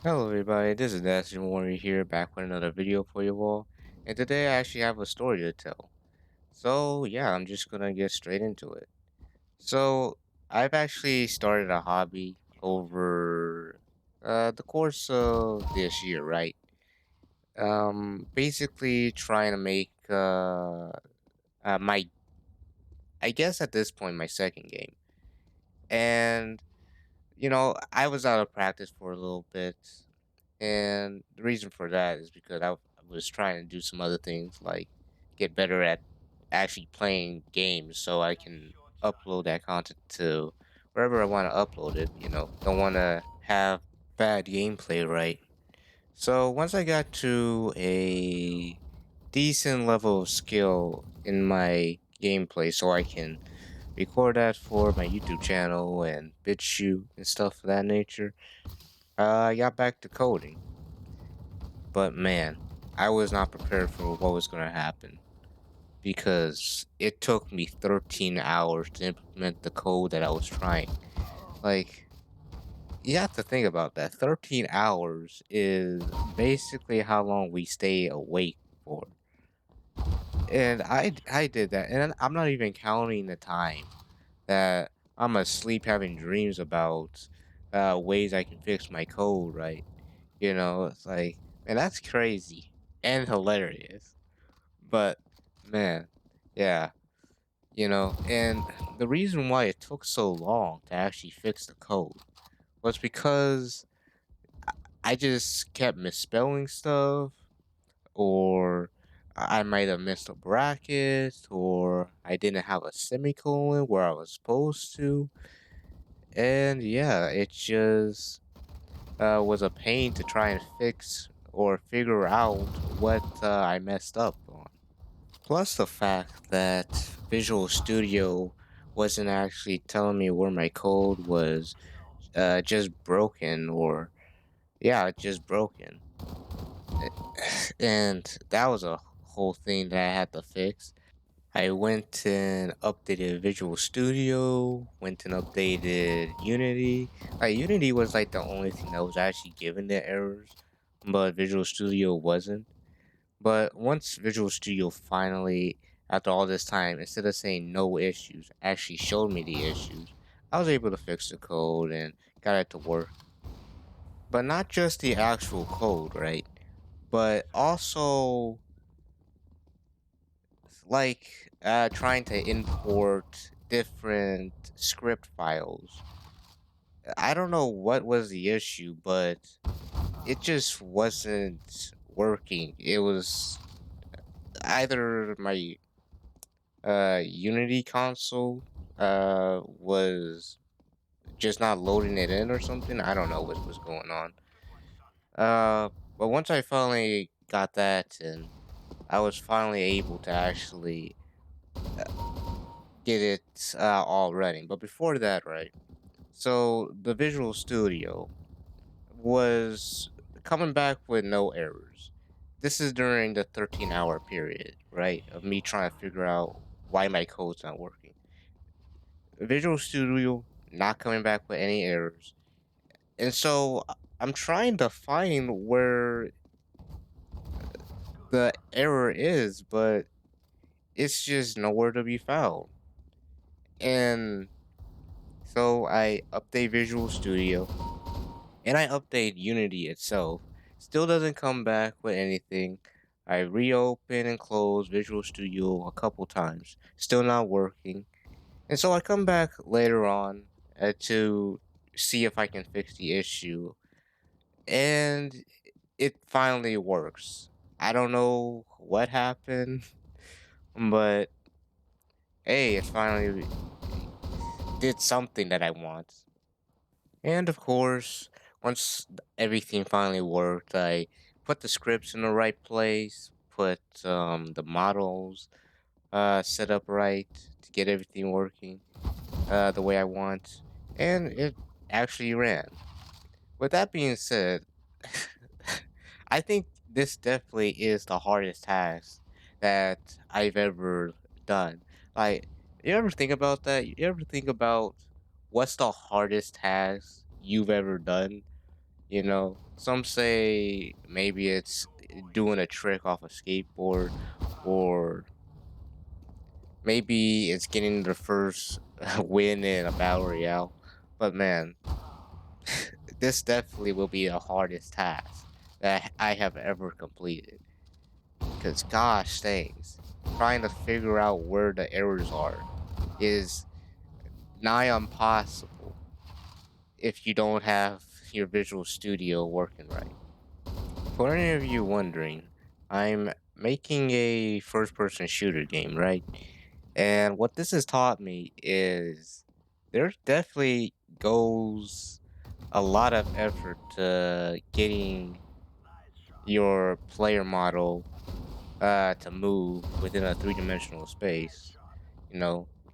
Hello everybody, this is DashingWarrior here, back with another video for you all. And today I actually have a story to tell. So yeah, I'm just gonna get straight into it. So I've actually started a hobby over the course of this year, right? Basically trying to make my I guess at this point my second game. And I was out of practice for a little bit. And the reason for that is because I was trying to do some other things, like get better at actually playing games so I can upload that content to wherever I want to upload it. Don't want to have bad gameplay, right? So once I got to a decent level of skill in my gameplay, so I can record that for my YouTube channel and BitChute and stuff of that nature, I got back to coding. But man, I was not prepared for what was going to happen because it took me 13 hours to implement the code that I was trying. Like, you have to think about that. 13 hours is basically how long we stay awake for. And I did that. And I'm not even counting the time that I'm asleep having dreams about ways I can fix my code, right? It's like, man, that's crazy and hilarious. But man, yeah, and the reason why it took so long to actually fix the code was because I just kept misspelling stuff, or I might have missed a bracket, or I didn't have a semicolon where I was supposed to. And yeah, it just was a pain to try and fix or figure out what I messed up on. Plus the fact that Visual Studio wasn't actually telling me where my code was just broken, or yeah, just broken. Eh, And that was a whole thing that I had to fix. I went and updated Visual Studio, went and updated Unity. Like Unity was like the only thing that was actually giving the errors, but Visual Studio wasn't. But once Visual Studio finally, after all this time, instead of saying no issues, actually showed me the issues, I was able to fix the code and got it to work. But not just the actual code, right? But also like trying to import different script files. I don't know what was the issue, but it just wasn't working. It was either my Unity console was just not loading it in or something. I don't know what was going on. But once I finally got that and I was finally able to actually uh, get it all running. But before that, right? So the Visual Studio was coming back with no errors. This is during the 13-hour period, right? Of me trying to figure out why my code's not working. Visual Studio not coming back with any errors. And so I'm trying to find where the error is, but it's just nowhere to be found. And so I update Visual Studio and I update Unity itself. Still doesn't come back with anything. I reopen and close Visual Studio a couple times. Still not working. And so I come back later on to see if I can fix the issue. And it finally works. I don't know what happened, but hey, it finally did something that I want. And of course, once everything finally worked, I put the scripts in the right place, put the models set up right to get everything working the way I want, and it actually ran. With that being said, I think this definitely is the hardest task that I've ever done. Like, you ever think about that? You ever think about what's the hardest task you've ever done? Some say maybe it's doing a trick off a skateboard, or maybe it's getting the first win in a battle royale. But man, this definitely will be the hardest task that I have ever completed. Because gosh dang, trying to figure out where the errors are is nigh impossible if you don't have your Visual Studio working right. For any of you wondering, I'm making a first person shooter game, right? And what this has taught me is there definitely goes a lot of effort to getting your player model to move within a three-dimensional space.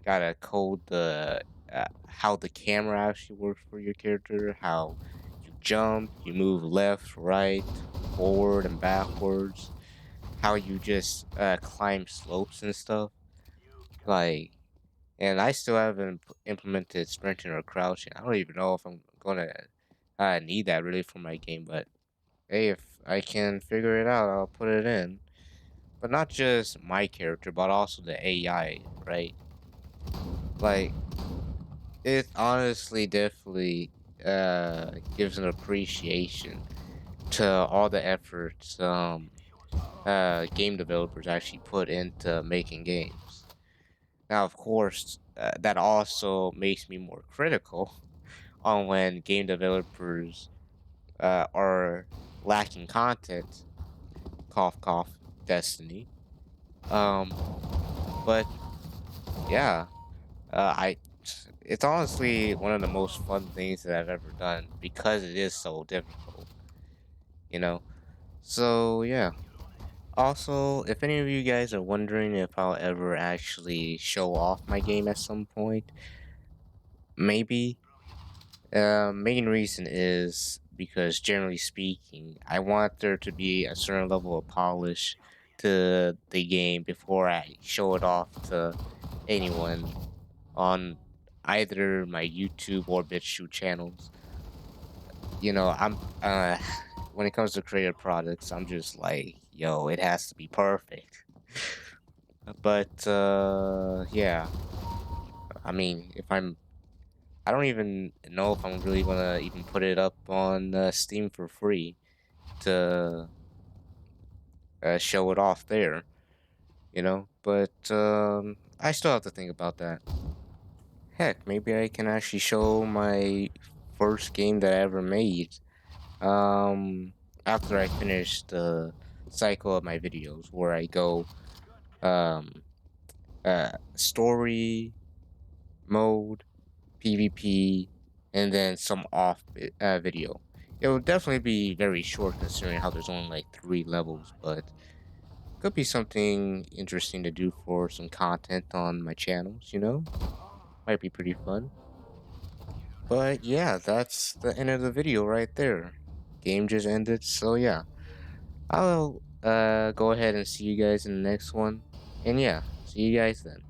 Gotta code the how the camera actually works for your character, how you jump, you move left, right, forward, and backwards, how you just climb slopes and stuff. Like, and I still haven't implemented sprinting or crouching. I don't even know if I'm gonna need that really for my game, but hey, if I can figure it out, I'll put it in. But not just my character, but also the AI, right? Like, it honestly definitely gives an appreciation to all the efforts game developers actually put into making games. Now, of course, that also makes me more critical on when game developers are lacking content. Cough, cough, Destiny. Um, but yeah, I. It's honestly one of the most fun things that I've ever done because it is so difficult. You know. So yeah. Also, if any of you guys are wondering if I'll ever actually show off my game at some point, maybe. Main reason is because generally speaking, I want there to be a certain level of polish to the game before I show it off to anyone on either my YouTube or BitChute channels. I'm when it comes to creative products, I'm just like, yo, it has to be perfect. But yeah, I mean, I don't even know if I'm really gonna even put it up on Steam for free to show it off there, But I still have to think about that. Heck, maybe I can actually show my first game that I ever made. Um, After I finish the cycle of my videos, where I go um story mode, PvP, and then some video. It will definitely be very short considering how there's only like 3 levels, but could be something interesting to do for some content on my channels. Might be pretty fun. But yeah, that's the end of the video right there. Game just ended, so yeah. I'll go ahead and see you guys in the next one. And yeah, see you guys then.